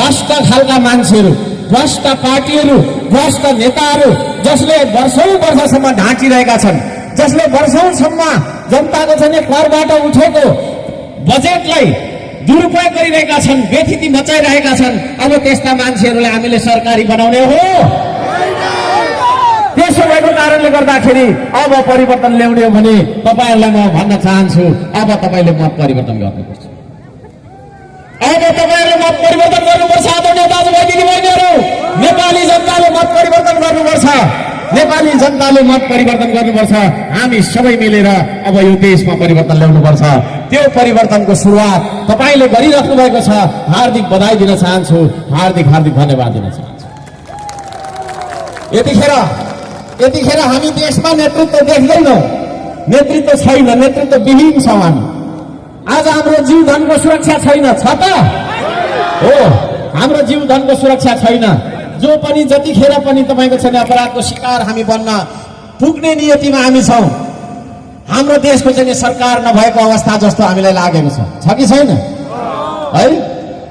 भ्रष्ट खालका मान्छेहरू, भ्रष्ट पार्टीहरू, भ्रष्ट नेताहरू जसले वर्षौं वर्षसम्म ढाँटिरहेका छन्, जसले वर्षौंसम्म जनताको चाहिँ करबाट उठेको बजेटलाई दुरुपयोग गरिरहेका छन्, बेथिति मचाइरहेका छन्। अब त्यस्ता मान्छेहरूलाई हामीले सरकारी बनाउने हो? त्यसो भएको कारणले गर्दाखेरि अब परिवर्तन ल्याउने हो भने तपाईहरुलाई म भन्न चाहन्छु, अब तपाईले मत परिवर्तन गर्नुपर्छ। अब तपाईहरुले मत परिवर्तन गर्नुपर्छ। आदरणीय दाजुभाइ दिदीबहिनीहरू, नेपाली जनताले मत परिवर्तन गर्नुपर्छ। नेपाली जनताले मत परिवर्तन गर्नुपर्छ। हामी सबै मिलेर अब यो देशमा परिवर्तन ल्याउनुपर्छ। त्यो परिवर्तनको सुरुवात तपाईले गरिराख्नु भएको छ। हार्दिक बधाई दिन चाहन्छु, हार्दिक धन्यवाद दिन चाहन्छु। यतिखेर हामी देशमा नेतृत्व देख्दैनौँ, नेतृत्व छैन, नेतृत्व विहीन छौँ हामी। आज हाम्रो जीवधनको सुरक्षा छैन, छ त हो? हाम्रो जीवधनको सुरक्षा छैन। जो पनि जतिखेर पनि तपाईको छैन अपराधको शिकार हामी बन्न पुग्ने नियतिमा हामी छौँ। हाम्रो देशको चाहिँ सरकार नभएको अवस्था जस्तो हामीलाई लागेको छ कि छैन? है,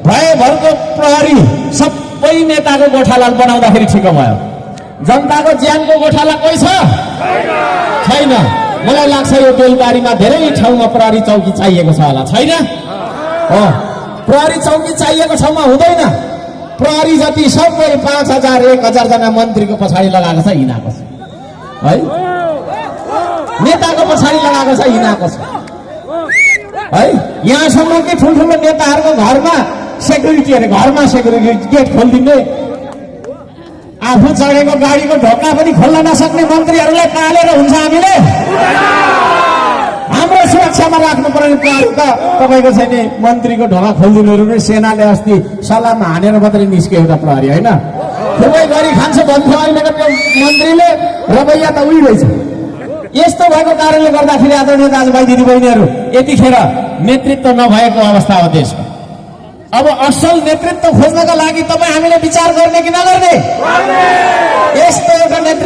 भयभरको प्रहरी सबै नेताको गोठाला बनाउँदाखेरि ठिक भयो। जनताको ज्यानको गोठाला कोही छ? छैन। मलाई लाग्छ यो बेलबारीमा धेरै ठाउँमा प्रहरी चौकी चाहिएको छ होला, छैन? हो, प्रहरी चौकी चाहिएको ठाउँमा हुँदैन। प्रहरी जति सबै 5,000 1,000 जना मन्त्रीको पछाडि लगाएको छ, हिँडाएको छ है। नेताको पछाडि लगाएको छ, हिँडाएको छ है। यहाँसम्म कि ठुल्ठुलो नेताहरूको घरमा सेक्युरिटी, अरे घरमा सेक्युरिटी गेट खोलिदिने, आफू चढेको गाडीको ढोका पनि खोल्न नसक्ने मन्त्रीहरूलाई पालेर हुन्छ हामीले? हाम्रो सुरक्षामा राख्नु पर्ने प्रहरी त तपाईको चाहिँ नि मन्त्रीको ढोका खोलिदिनुहरू नै सेनाले अस्ति सलाम हानेर मात्रै निस्क्यो एउटा प्रहरी, होइन? खुबै गरी खान्छ भन्थ्यो, अहिलेको त्यो मन्त्रीले रवैया त उही रहेछ। यस्तो भएको कारणले गर्दाखेरि आदरणीय दाजुभाइ दिदीबहिनीहरू, यतिखेर नेतृत्व नभएको अवस्था हो देशमा। अब असल नेतृत्व खोज्नका लागि तपाईँ हामीले विचार गर्ने कि नगर्ने? यस्तो एउटा नेतृत्व